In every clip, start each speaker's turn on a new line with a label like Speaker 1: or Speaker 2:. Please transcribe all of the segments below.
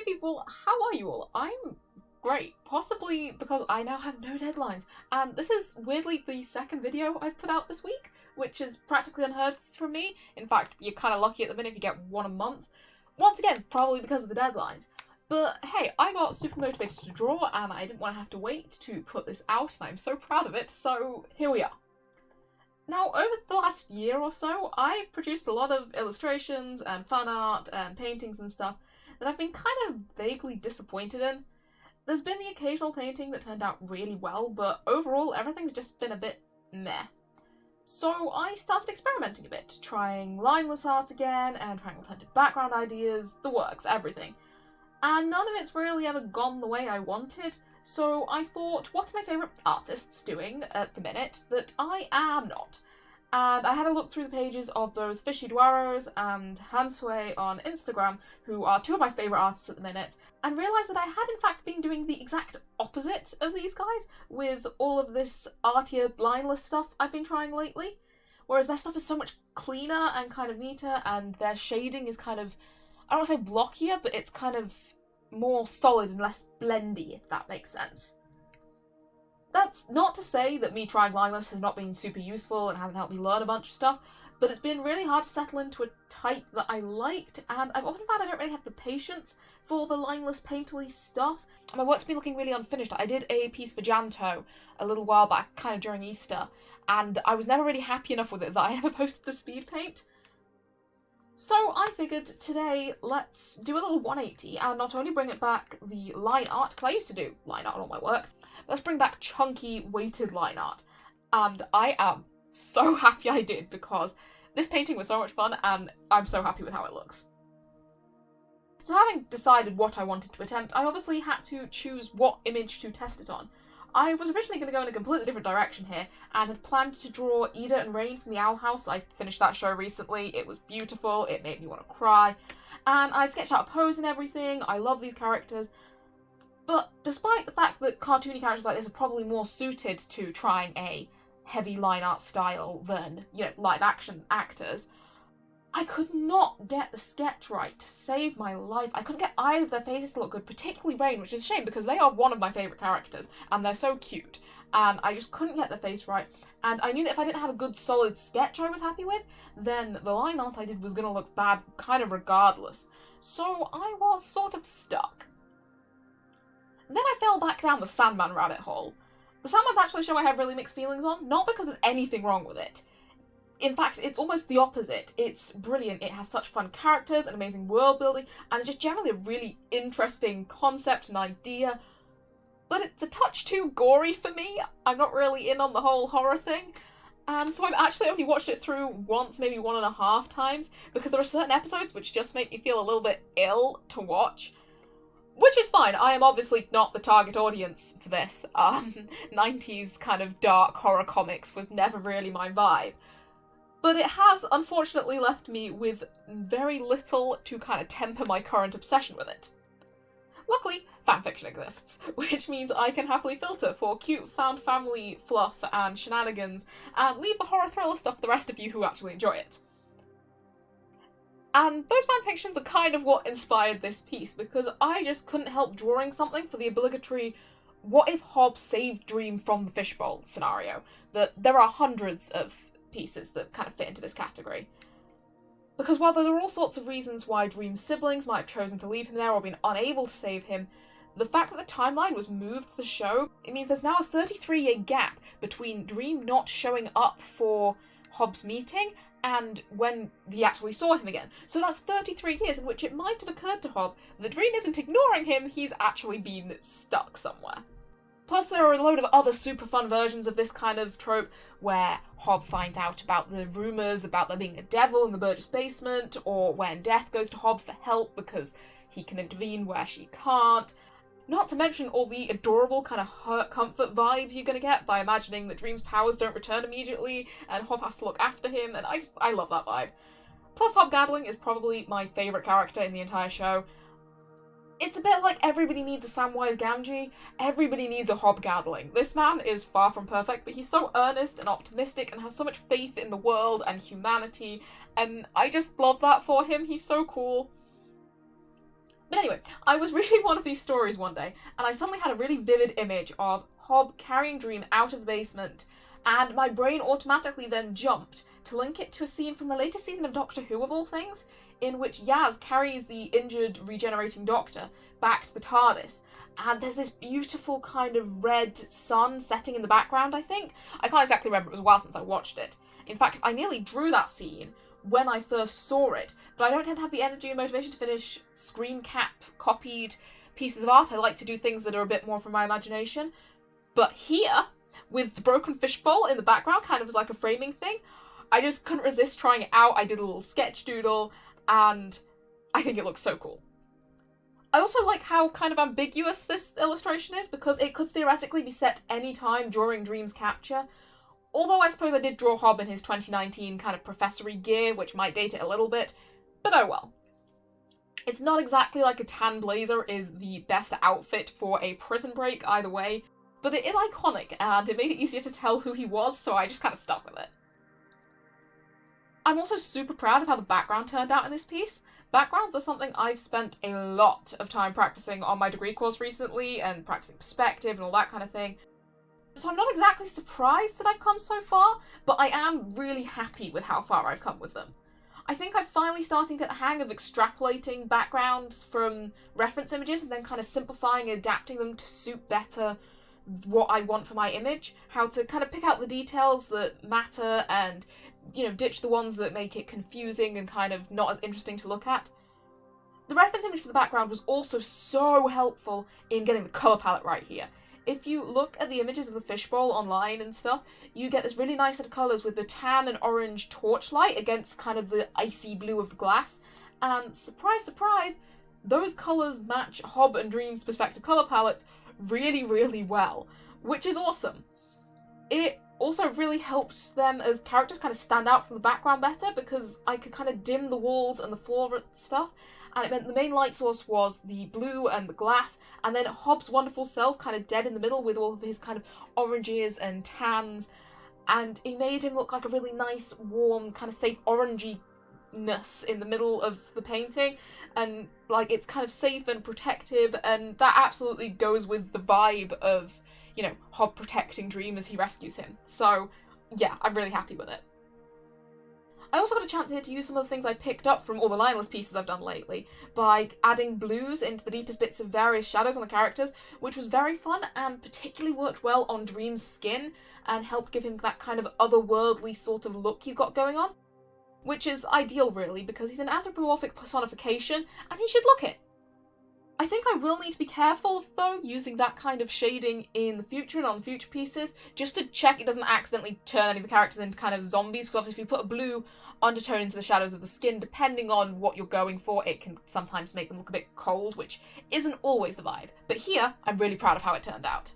Speaker 1: Hey people, how are you all? I'm great, possibly because I now have no deadlines, and this is weirdly the second video I've put out this week, which is practically unheard from me. In fact, you're kind of lucky at the minute if you get one a month. Once again, probably because of the deadlines. But hey, I got super motivated to draw, and I didn't want to have to wait to put this out, and I'm so proud of it, so here we are. Now, over the last year or so, I've produced a lot of illustrations and fan art and paintings and stuff that I've been kind of vaguely disappointed in. There's been the occasional painting that turned out really well, but overall everything's just been a bit meh. So I started experimenting a bit, trying lineless art again, and trying alternative background ideas, the works, everything. And none of it's really ever gone the way I wanted, so I thought, what are my favourite artists doing at the minute that I am not? And I had a look through the pages of both Fishbowl and Hansway on Instagram, who are two of my favourite artists at the minute, and realised that I had in fact been doing the exact opposite of these guys with all of this artier, lineless stuff I've been trying lately. Whereas their stuff is so much cleaner and kind of neater, and their shading is kind of, I don't want to say blockier, but it's kind of more solid and less blendy, if that makes sense. That's not to say that me trying lineless has not been super useful and hasn't helped me learn a bunch of stuff, but it's been really hard to settle into a type that I liked, and I've often found I don't really have the patience for the lineless painterly stuff. My work's been looking really unfinished. I did a piece for Janto a little while back, kind of during Easter, and I was never really happy enough with it that I never posted the speed paint. So I figured today let's do a little 180 and not only bring it back the line art, because I used to do line art on all my work, let's bring back chunky, weighted line art. And I am so happy I did, because this painting was so much fun and I'm so happy with how it looks. So having decided what I wanted to attempt, I obviously had to choose what image to test it on. I was originally going to go in a completely different direction here, and had planned to draw Ida and Rain from the Owl House. I finished that show recently, it was beautiful, it made me want to cry, and I'd sketched out a pose and everything. I love these characters. But despite the fact that cartoony characters like this are probably more suited to trying a heavy line art style than, live action actors, I could not get the sketch right to save my life. I couldn't get either of their faces to look good, particularly Rain, which is a shame because they are one of my favourite characters and they're so cute. And I just couldn't get the face right. And I knew that if I didn't have a good solid sketch I was happy with, then the line art I did was going to look bad kind of regardless. So I was sort of stuck. Then I fell back down the Sandman rabbit hole. The Sandman's actually a show I have really mixed feelings on, not because there's anything wrong with it. In fact, it's almost the opposite. It's brilliant. It has such fun characters and amazing world building, and just generally a really interesting concept and idea. But it's a touch too gory for me. I'm not really in on the whole horror thing. And so I've actually only watched it through once, maybe 1.5 times, because there are certain episodes which just make me feel a little bit ill to watch. Which is fine, I am obviously not the target audience for this. 90s kind of dark horror comics was never really my vibe. But it has, unfortunately, left me with very little to kind of temper my current obsession with it. Luckily, fanfiction exists, which means I can happily filter for cute found family fluff and shenanigans, and leave the horror thriller stuff for the rest of you who actually enjoy it. And those fanfictions are kind of what inspired this piece, because I just couldn't help drawing something for the obligatory what if Hob saved Dream from the Fishbowl scenario. That there are hundreds of pieces that kind of fit into this category. Because while there are all sorts of reasons why Dream's siblings might have chosen to leave him there or been unable to save him, the fact that the timeline was moved for the show, it means there's now a 33-year gap between Dream not showing up for Hob's meeting and when he actually saw him again. So that's 33 years in which it might have occurred to Hob that Dream isn't ignoring him, he's actually been stuck somewhere. Plus there are a load of other super fun versions of this kind of trope where Hob finds out about the rumours about there being a devil in the Burgess basement, or when Death goes to Hob for help because he can intervene where she can't. Not to mention all the adorable kind of hurt comfort vibes you're going to get by imagining that Dream's powers don't return immediately and Hob has to look after him, and I love that vibe. Plus Hobgadling is probably my favourite character in the entire show. It's a bit like everybody needs a Samwise Gamgee, everybody needs a Hobgadling. This man is far from perfect, but he's so earnest and optimistic and has so much faith in the world and humanity, and I just love that for him, he's so cool. But anyway, I was reading one of these stories one day, and I suddenly had a really vivid image of Hob carrying Dream out of the basement, and my brain automatically then jumped to link it to a scene from the latest season of Doctor Who, of all things, in which Yaz carries the injured, regenerating Doctor back to the TARDIS, and there's this beautiful kind of red sun setting in the background, I think. I can't exactly remember, it was a while since I watched it. In fact, I nearly drew that scene when I first saw it, but I don't tend to have the energy and motivation to finish screen cap copied pieces of art. I like to do things that are a bit more from my imagination. But here, with the broken fishbowl in the background, kind of as like a framing thing, I just couldn't resist trying it out. I did a little sketch doodle, and I think it looks so cool. I also like how kind of ambiguous this illustration is, because it could theoretically be set any time during Dream's capture. Although I suppose I did draw Hob in his 2019 kind of professory gear, which might date it a little bit, but oh well. It's not exactly like a tan blazer is the best outfit for a prison break either way, but it is iconic, and it made it easier to tell who he was, so I just kind of stuck with it. I'm also super proud of how the background turned out in this piece. Backgrounds are something I've spent a lot of time practicing on my degree course recently, and practicing perspective and all that kind of thing. So I'm not exactly surprised that I've come so far, but I am really happy with how far I've come with them. I think I'm finally starting to get the hang of extrapolating backgrounds from reference images and then kind of simplifying and adapting them to suit better what I want for my image. How to kind of pick out the details that matter and, you know, ditch the ones that make it confusing and kind of not as interesting to look at. The reference image for the background was also so helpful in getting the colour palette right here. If you look at the images of the fishbowl online and stuff, you get this really nice set of colours with the tan and orange torchlight against kind of the icy blue of the glass. And surprise, surprise, those colours match Hob and Dream's perspective colour palettes really, really well, which is awesome. It also really helped them as characters kind of stand out from the background better, because I could kind of dim the walls and the floor and stuff, and it meant the main light source was the blue and the glass, and then Hob's wonderful self kind of dead in the middle with all of his kind of oranges and tans, and it made him look like a really nice, warm, kind of safe oranginess in the middle of the painting, and like it's kind of safe and protective, and that absolutely goes with the vibe of, you know, Hob protecting Dream as he rescues him. So yeah, I'm really happy with it. I also got a chance here to use some of the things I picked up from all the lineless pieces I've done lately by adding blues into the deepest bits of various shadows on the characters, which was very fun and particularly worked well on Dream's skin and helped give him that kind of otherworldly sort of look he's got going on, which is ideal really because he's an anthropomorphic personification and he should look it. I think I will need to be careful, though, using that kind of shading in the future and on future pieces, just to check it doesn't accidentally turn any of the characters into kind of zombies, because obviously if you put a blue undertone into the shadows of the skin, depending on what you're going for, it can sometimes make them look a bit cold, which isn't always the vibe. But here, I'm really proud of how it turned out.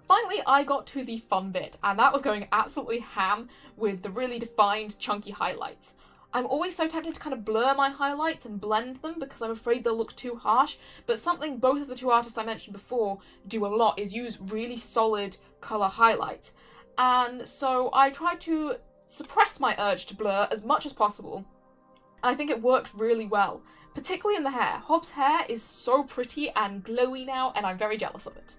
Speaker 1: Finally, I got to the fun bit, and that was going absolutely ham with the really defined, chunky highlights. I'm always so tempted to kind of blur my highlights and blend them because I'm afraid they'll look too harsh, but something both of the two artists I mentioned before do a lot is use really solid colour highlights. And so I tried to suppress my urge to blur as much as possible, and I think it worked really well, particularly in the hair. Hob's hair is so pretty and glowy now, and I'm very jealous of it.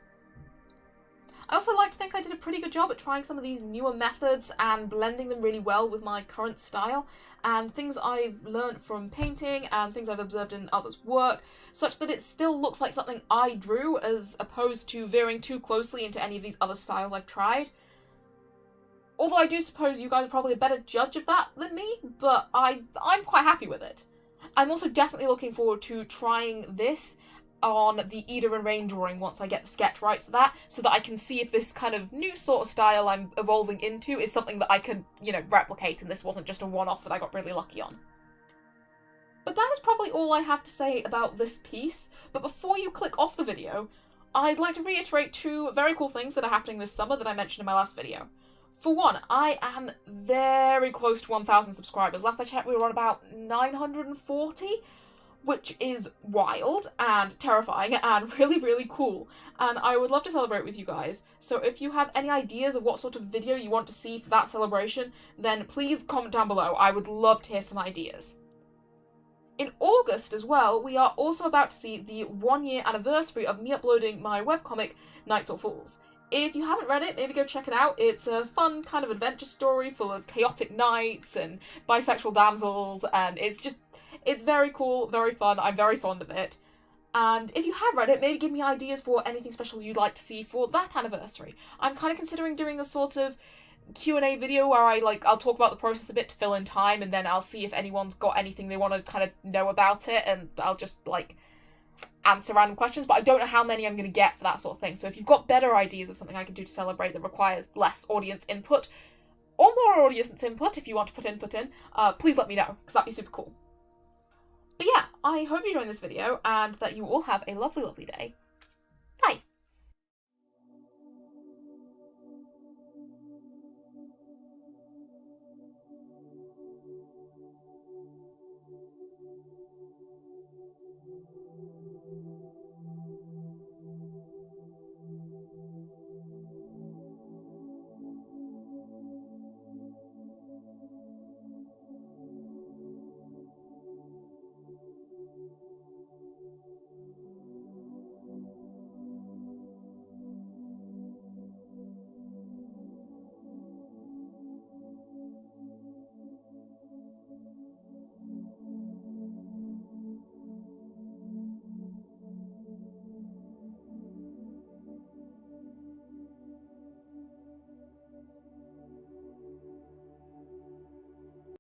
Speaker 1: I also like to think I did a pretty good job at trying some of these newer methods and blending them really well with my current style, and things I've learnt from painting and things I've observed in others' work, such that it still looks like something I drew as opposed to veering too closely into any of these other styles I've tried. Although I do suppose you guys are probably a better judge of that than me, but I'm quite happy with it. I'm also definitely looking forward to trying this on the Ida and Rain drawing once I get the sketch right for that, so that I can see if this kind of new sort of style I'm evolving into is something that I could, you know, replicate, and this wasn't just a one-off that I got really lucky on. But that is probably all I have to say about this piece, but before you click off the video, I'd like to reiterate two very cool things that are happening this summer that I mentioned in my last video. For one, I am very close to 1,000 subscribers. Last I checked, we were on about 940, which is wild and terrifying and really, really cool. And I would love to celebrate with you guys. So if you have any ideas of what sort of video you want to see for that celebration, then please comment down below. I would love to hear some ideas. In August as well, we are also about to see the 1-year anniversary of me uploading my webcomic, Nights or Fools. If you haven't read it, maybe go check it out. It's a fun kind of adventure story full of chaotic nights and bisexual damsels, and it's very cool, very fun. I'm very fond of it. And if you have read it, maybe give me ideas for anything special you'd like to see for that anniversary. I'm kind of considering doing a sort of Q&A video where I'll talk about the process a bit to fill in time, and then I'll see if anyone's got anything they want to kind of know about it, and I'll just, answer random questions, but I don't know how many I'm going to get for that sort of thing. So if you've got better ideas of something I can do to celebrate that requires less audience input, or more audience input if you want to put input in, please let me know, because that'd be super cool. But yeah, I hope you enjoyed this video, and that you all have a lovely, lovely day.